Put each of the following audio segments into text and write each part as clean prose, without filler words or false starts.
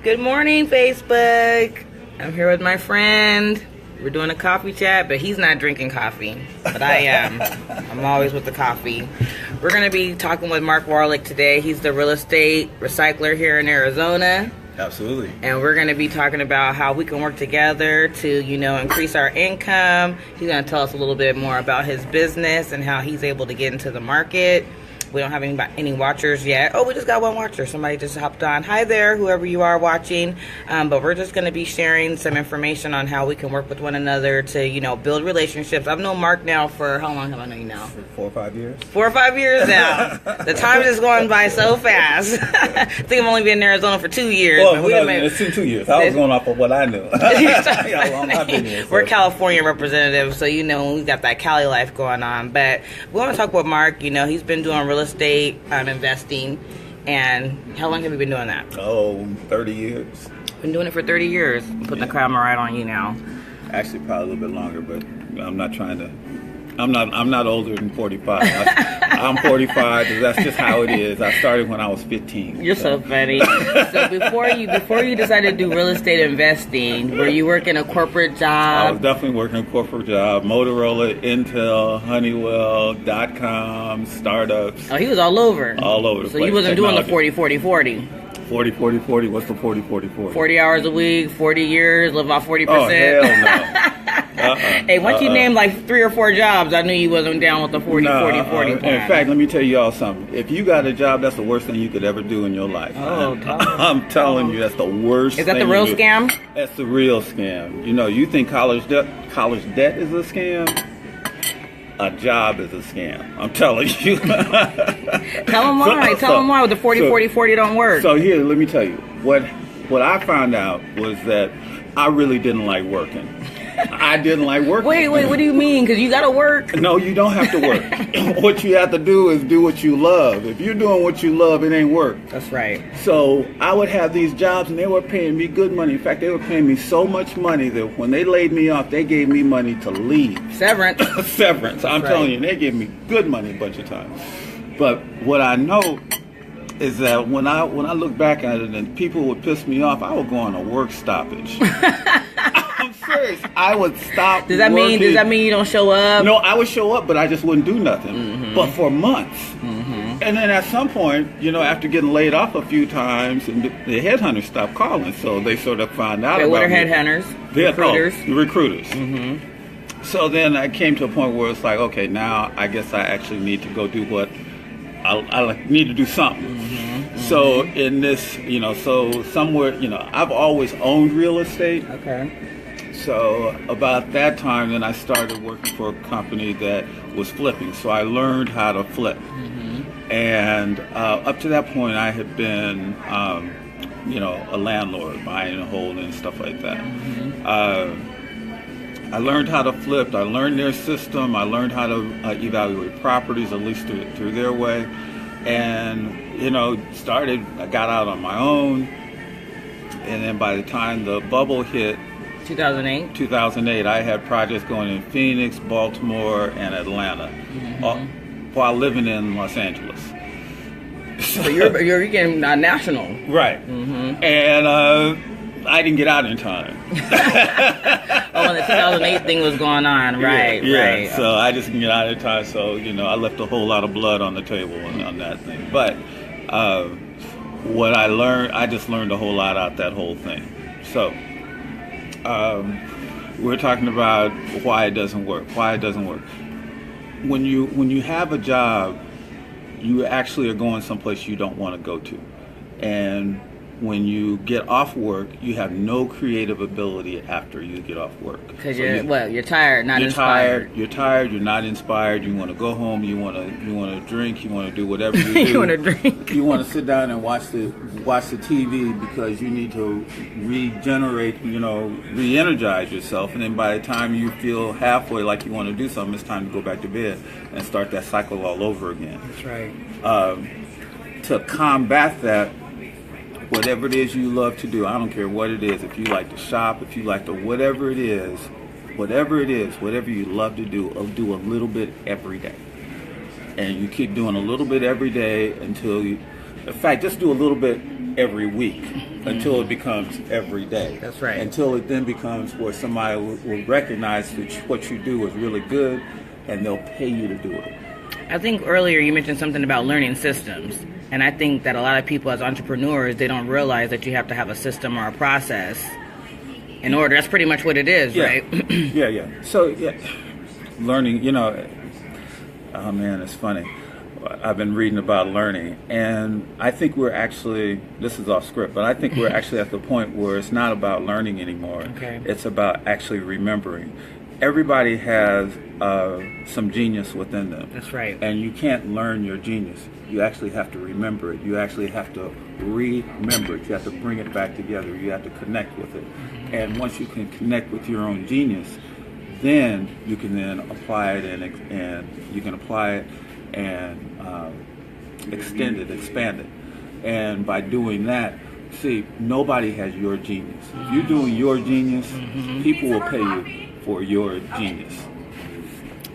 Good morning, Facebook. I'm here with my friend. We're doing a coffee chat, but he's not drinking coffee, but I am. I'm always with the coffee. We're going to be talking with Mark Warlick today. He's the real estate recycler here in Arizona. Absolutely. And we're going to be talking about how we can work together to, increase our income. He's going to tell us a little bit more about his business and how he's able to get into the market. We don't have any watchers yet. Oh, we just got one watcher. Somebody just hopped on. Hi there, whoever you are watching. But we're just going to be sharing some information on how we can work with one another to, build relationships. I've known Mark now for, how long have I known you now? For 4 or 5 years. 4 or 5 years now. The time is going by so fast. I think I've only been in Arizona for 2 years. Well, it's 2 years. I was going off of what I knew. How long I've been here, so. We're California representatives, so we've got that Cali life going on. But we want to talk with Mark. He's been doing real estate investing. And how long have you been doing that? 30 years. Been doing it for 30 years. I'm putting the camera right on you now. Actually, probably a little bit longer, but I'm not trying to. I'm not older than 45. I'm 45. That's just how it is. I started when I was 15. You're so funny. So before you decided to do real estate investing, were you working a corporate job? I was definitely working a corporate job. Motorola, Intel, Honeywell, .com, startups. Oh, he was all over. All over the place. So you wasn't doing the 40-40-40. 40-40-40. What's the 40-40-40? 40 hours a week, 40 years, live off 40%. Oh, hell no. Hey, once you named like 3 or 4 jobs, I knew you wasn't down with the 40-40-40 plan. In fact, let me tell you all something. If you got a job, that's the worst thing you could ever do in your life. Oh, I'm telling you, that's the worst. Is that the real scam? That's the real scam. You think college debt is a scam? A job is a scam. I'm telling you. Tell them why. Tell them why the 40-40-40 don't work. So here, let me tell you. What I found out was that I really didn't like working. I didn't like working. Wait, what do you mean? Because you got to work? No, you don't have to work. What you have to do is do what you love. If you're doing what you love, it ain't work. That's right. So I would have these jobs, and they were paying me good money. In fact, they were paying me so much money that when they laid me off, they gave me money to leave. Severance. Severance. I'm telling you, they gave me good money a bunch of times. But what I know is that when I look back at it and people would piss me off, I would go on a work stoppage. I'm serious. I would stop. Does that mean you don't show up? No, I would show up, but I just wouldn't do nothing. Mm-hmm. But for months. Mm-hmm. And then at some point, after getting laid off a few times, and the headhunters stopped calling, so they sort of found out about what are me. headhunters? Recruiters. The recruiters. Mm-hmm. So then I came to a point where it's like, okay, now I guess I actually need to go do what I need to do something. Mm-hmm. So in this, so somewhere, I've always owned real estate. Okay. So about that time, then I started working for a company that was flipping. So I learned how to flip. Mm-hmm. And up to that point, I had been, a landlord, buying and holding and stuff like that. Mm-hmm. I learned how to flip. I learned their system. I learned how to evaluate properties, at least through their way. And, I got out on my own. And then by the time the bubble hit, 2008, I had projects going in Phoenix, Baltimore, and Atlanta, while living in Los Angeles. So you're getting national. Right. Mm-hmm. And I didn't get out in time. When the 2008 thing was going on, right? Yeah. Right. So I just didn't get out in time. So I left a whole lot of blood on the table on that thing. But what I learned, I just learned a whole lot out that whole thing. So we're talking about why it doesn't work. Why it doesn't work. When you have a job, you actually are going someplace you don't want to go to, and when you get off work, you have no creative ability after you get off work. Because you're tired, not inspired. You're tired. You're not inspired. You want to go home. You want to drink. You want to do whatever you do. You want to drink. You want to sit down and watch the TV because you need to regenerate. Re-energize yourself. And then by the time you feel halfway like you want to do something, it's time to go back to bed and start that cycle all over again. That's right. To combat that, whatever it is you love to do, I don't care what it is. If you like to shop, if you like to whatever it is, whatever you love to do a little bit every day. And you keep doing a little bit every day until in fact, just do a little bit every week until it becomes every day. That's right. Until it then becomes where somebody will recognize that what you do is really good, and they'll pay you to do it. I think earlier you mentioned something about learning systems. And I think that a lot of people as entrepreneurs, they don't realize that you have to have a system or a process in order. That's pretty much what it is, right? Yeah. So, learning, oh man, it's funny. I've been reading about learning, and I think we're actually, this is off script, but I think we're actually at the point where it's not about learning anymore. Okay. It's about actually remembering. Everybody has some genius within them. That's right. And you can't learn your genius. You actually have to remember it. You actually have to remember it. You have to bring it back together. You have to connect with it. And once you can connect with your own genius, then you can then apply it and you can apply it and extend it, expand it. And by doing that, see, nobody has your genius. If you're doing your genius, people will pay you for your genius.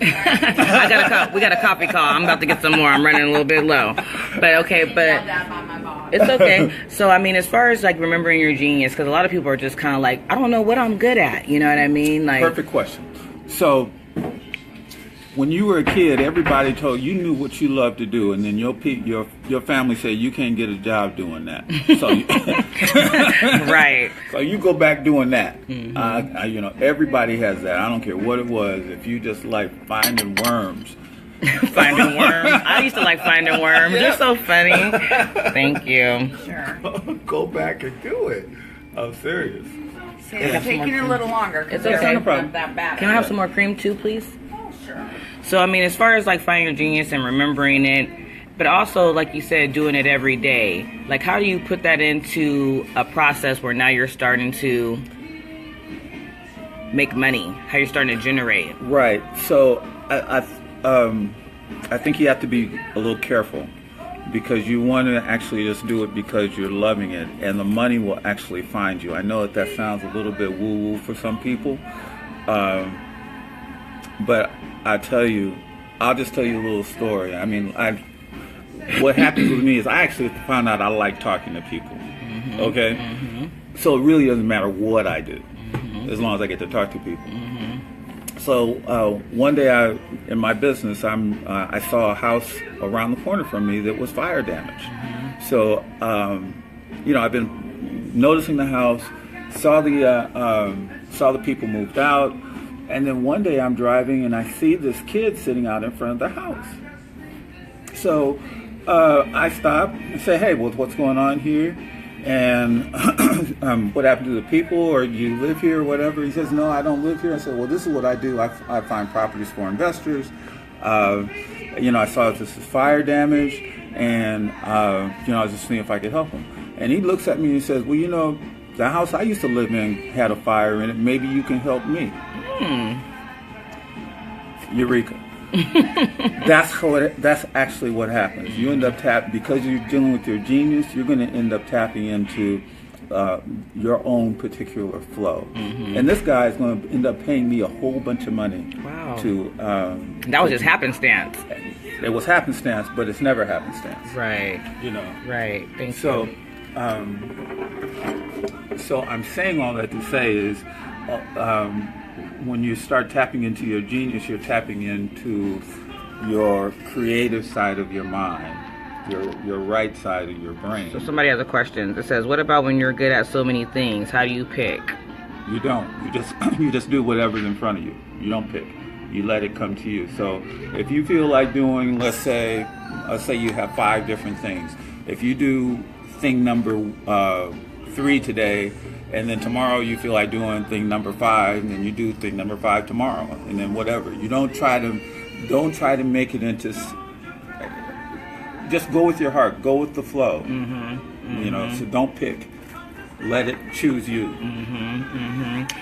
We got a coffee call. I'm about to get some more. I'm running a little bit low. But it's okay. So, I mean, as far as like remembering your genius, because a lot of people are just kind of like, I don't know what I'm good at. You know what I mean? Like, perfect question. So, when you were a kid, everybody told you knew what you loved to do, and then your family said you can't get a job doing that. So, right. So you go back doing that. Everybody has that. I don't care what it was. If you just like finding worms. Finding worms. I used to like finding worms. They're so funny. Thank you. Sure. Go back and do it. I'm serious. It's taking a little longer. It's okay. No problem. Not that bad. Can I have some more cream too, please? Oh, sure. So, I mean, as far as like finding your genius and remembering it, but also, like you said, doing it every day. Like, how do you put that into a process where now you're starting to make money? How you're starting to generate? Right. So, I think you have to be a little careful because you want to actually just do it because you're loving it, and the money will actually find you. I know that sounds a little bit woo-woo for some people, but I'll just tell you a little story. I mean, what happens with me is I actually found out I like talking to people. Okay? So it really doesn't matter what I do, as long as I get to talk to people. So one day in my business, I saw a house around the corner from me that was fire damaged. So, I've been noticing the house, saw the people moved out, and then one day I'm driving and I see this kid sitting out in front of the house. So I stop and say, "Hey, what's going on here? And what happened to the people, or do you live here or whatever?" He says, "No, I don't live here." I said, "Well, this is what I do. I find properties for investors. I saw this is fire damage, and I was just seeing if I could help him." And he looks at me and he says, "Well, the house I used to live in had a fire in it. Maybe you can help me." Eureka. That's actually what happens. You end up because you're dealing with your genius, you're going to end up tapping into your own particular flow. And this guy is going to end up paying me a whole bunch of money. Wow. That was just happenstance. It was happenstance, but it's never happenstance. Right. Right. Thank you. So I'm saying all that to say is, when you start tapping into your genius, you're tapping into your creative side of your mind, your right side of your brain. So somebody has a question. It says, "What about when you're good at so many things? How do you pick?" You don't. You just do whatever's in front of you. You don't pick. You let it come to you. So if you feel like doing, let's say you have 5 different things. If you do thing number 3 today, and then tomorrow you feel like doing thing number 5, and then you do thing number 5 tomorrow, and then whatever. You don't try to make it into. Just go with your heart. Go with the flow. So don't pick. Let it choose you.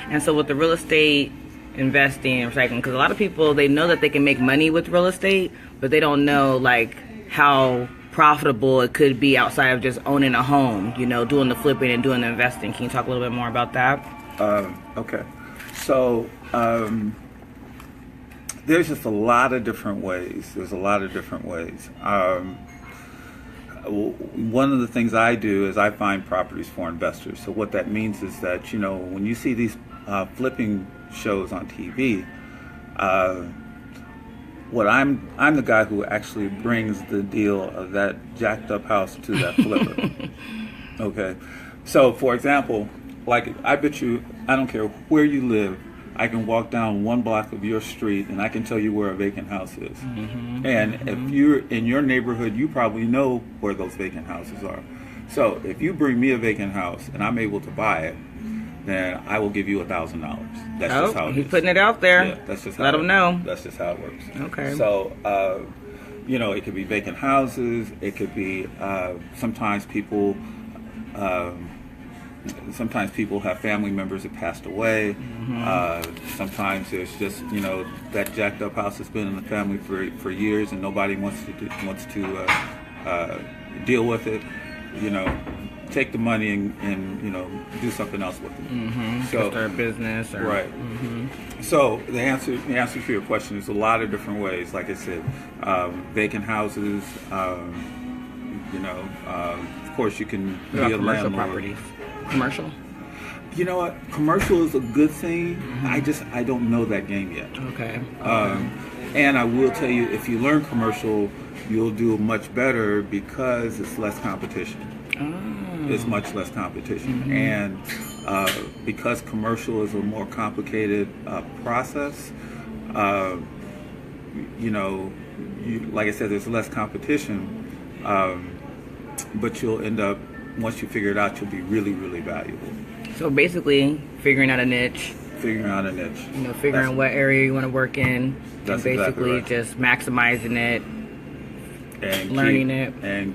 And so with the real estate investing and recycling, because a lot of people, they know that they can make money with real estate, but they don't know like how profitable it could be outside of just owning a home, doing the flipping and doing the investing. Can you talk a little bit more about that? Okay. So there's just a lot of different ways. one of the things I do is I find properties for investors. So what that means is that, you know, when you see these flipping shows on TV, I'm the guy who actually brings the deal of that jacked up house to that flipper. Okay, so for example, like I bet you, I don't care where you live, I can walk down one block of your street and I can tell you where a vacant house is. And if you're in your neighborhood, you probably know where those vacant houses are. So if you bring me a vacant house and I'm able to buy it, then I will give you $1,000. That's just how it is. He's putting it out there. Yeah, that's just how Let him know. That's just how it works. Okay. So, you know, it could be vacant houses. It could be sometimes people have family members that passed away. Sometimes there's just, you know, that jacked up house has been in the family for years and nobody wants to deal with it. You know, take the money and you know, do something else with it. So start a business. Or, right. So the answer to your question is a lot of different ways. Like I said, vacant houses. You know, of course you can be a commercial landlord. properties. Commercial. You know what? Commercial is a good thing. I don't know that game yet. Okay. And I will tell you, if you learn commercial, you'll do much better because it's less competition. It's much less competition, and because commercial is a more complicated process, you know, like I said, there's less competition, but you'll end up, once you figure it out, you'll be really, really valuable. So basically, figuring out a niche. Figuring out a niche. You know, figuring what area you want to work in, That's and basically exactly right. just maximizing it, and learning it, and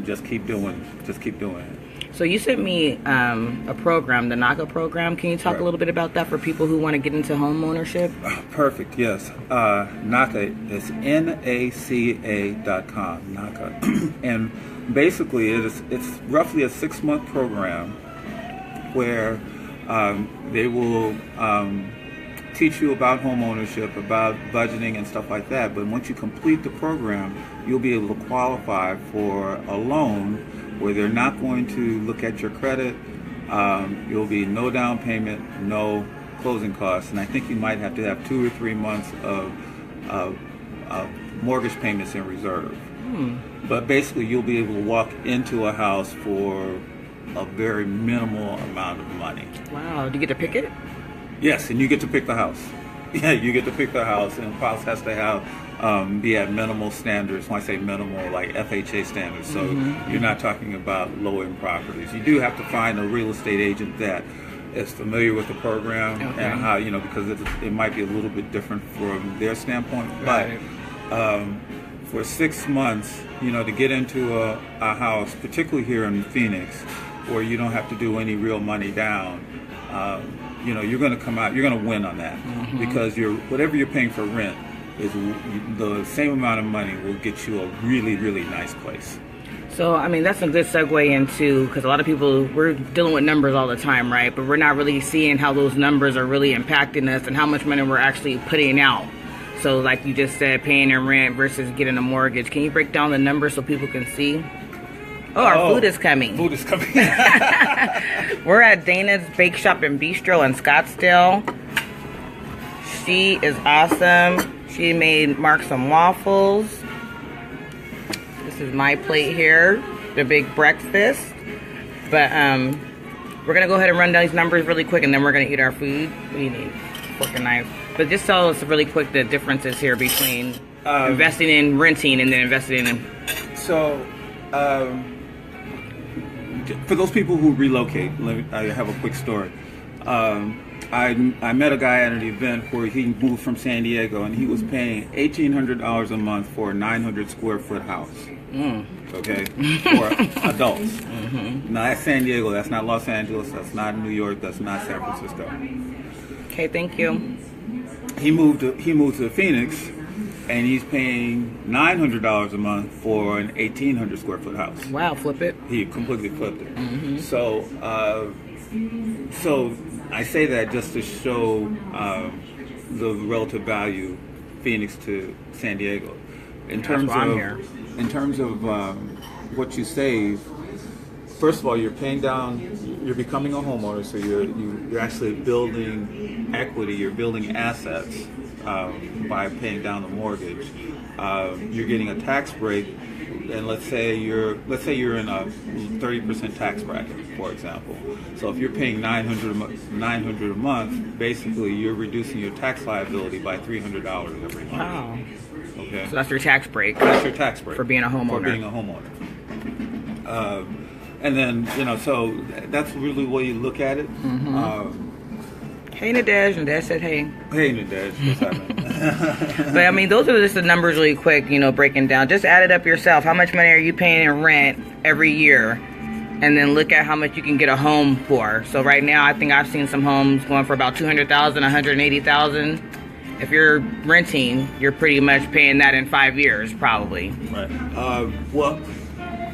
just keep doing it. So you sent me a program, the NACA program. Can you talk a little bit about that for people who want to get into home ownership? Perfect, yes. NACA is NACA.com, NACA. And basically it's roughly a 6-month program where they will teach you about home ownership, about budgeting and stuff like that. But once you complete the program, you'll be able to qualify for a loan where they're not going to look at your credit. You'll be no down payment, no closing costs, and I think you might have to have 2 or 3 months of mortgage payments in reserve. But basically, you'll be able to walk into a house for a very minimal amount of money. Wow, do you get to pick it? Yes, and you get to pick the house. Yeah, you get to pick the house, and the house has to have be at minimal standards. When I say minimal, like FHA standards, so you're not talking about low-end properties. You do have to find a real estate agent that is familiar with the program and how, you know, because it might be a little bit different from their standpoint. Right. But for 6 months, you know, to get into a house, particularly here in Phoenix, where you don't have to do any real money down, you know, you're going to come out, you're going to win on that because whatever you're paying for rent is the same amount of money will get you a really, really nice place. So, I mean, that's a good segue into, because a lot of people, we're dealing with numbers all the time, right? But we're not really seeing how those numbers are really impacting us and how much money we're actually putting out. So, like you just said, paying a rent versus getting a mortgage. Can you break down the numbers so people can see? Oh, our food is coming. Food is coming. We're at Dana's Bake Shop and Bistro in Scottsdale. She is awesome. She made Mark some waffles. This is my plate here, the big breakfast. But we're gonna go ahead and run down these numbers really quick, and then we're gonna eat our food. What do you need? Fork and knife. But just tell us really quick the differences here between investing in renting and then investing in. So, for those people who relocate, I have a quick story. I met a guy at an event where he moved from San Diego and he was paying $1,800 a month for a 900 square foot house. Okay, for adults. Now that's San Diego. That's not Los Angeles. That's not New York. That's not San Francisco. Okay, thank you. He moved to Phoenix, and he's paying $900 a month for an 1,800 square foot house. Wow, flip it. He completely flipped it. So, so I say that just to show the relative value what what you save, first of all, you're paying down, you're becoming a homeowner, so you're actually building equity, you're building assets by paying down the mortgage. You're getting a tax break, and let's say you're in a 30% tax bracket, for example. So if you're paying $900 a month, basically you're reducing your tax liability by $300 every month. Wow. Okay. So that's your tax break. That's your tax break For being a homeowner. For being a homeowner. And then, so that's really the way you look at it. Hey, Nadej. Nadej said hey. Hey, Nadej, what's happening? But I mean, those are just the numbers really quick, breaking down. Just add it up yourself. How much money are you paying in rent every year? And then look at how much you can get a home for. So right now, I think I've seen some homes going for about $200,000, $180,000. If you're renting, you're pretty much paying that in 5 years, probably. Right. Well,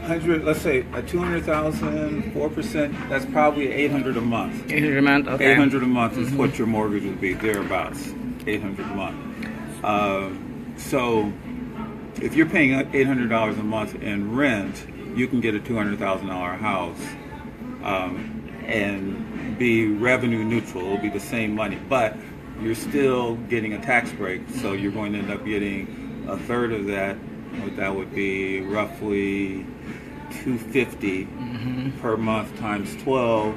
let's say a 200,000, 4%. That's probably $800 a month. $800 a month. Okay. $800 a month is what your mortgage would be, thereabouts. $800 a month. So, if you're paying $800 a month in rent, you can get a $200,000 house and be revenue neutral. It'll be the same money, but you're still getting a tax break, so you're going to end up getting a third of that. That would be roughly $250 per month times 12.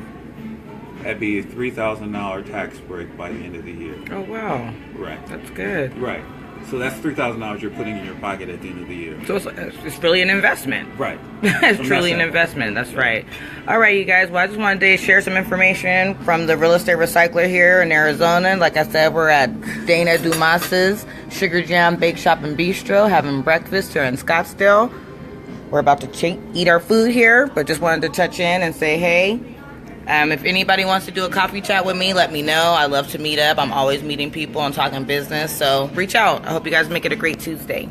That'd be a $3,000 tax break by the end of the year. Oh, wow. Right. That's good. Right. So that's $3,000 you're putting in your pocket at the end of the year. So it's really an investment. Right. It's truly an investment. That's right. All right, you guys. Well, I just wanted to share some information from the real estate recycler here in Arizona. Like I said, we're at Dana Dumas's Sugar Jam Bake Shop and Bistro having breakfast here in Scottsdale. We're about to eat our food here, but just wanted to touch in and say hey. If anybody wants to do a coffee chat with me, let me know. I love to meet up. I'm always meeting people and talking business. So reach out. I hope you guys make it a great Tuesday.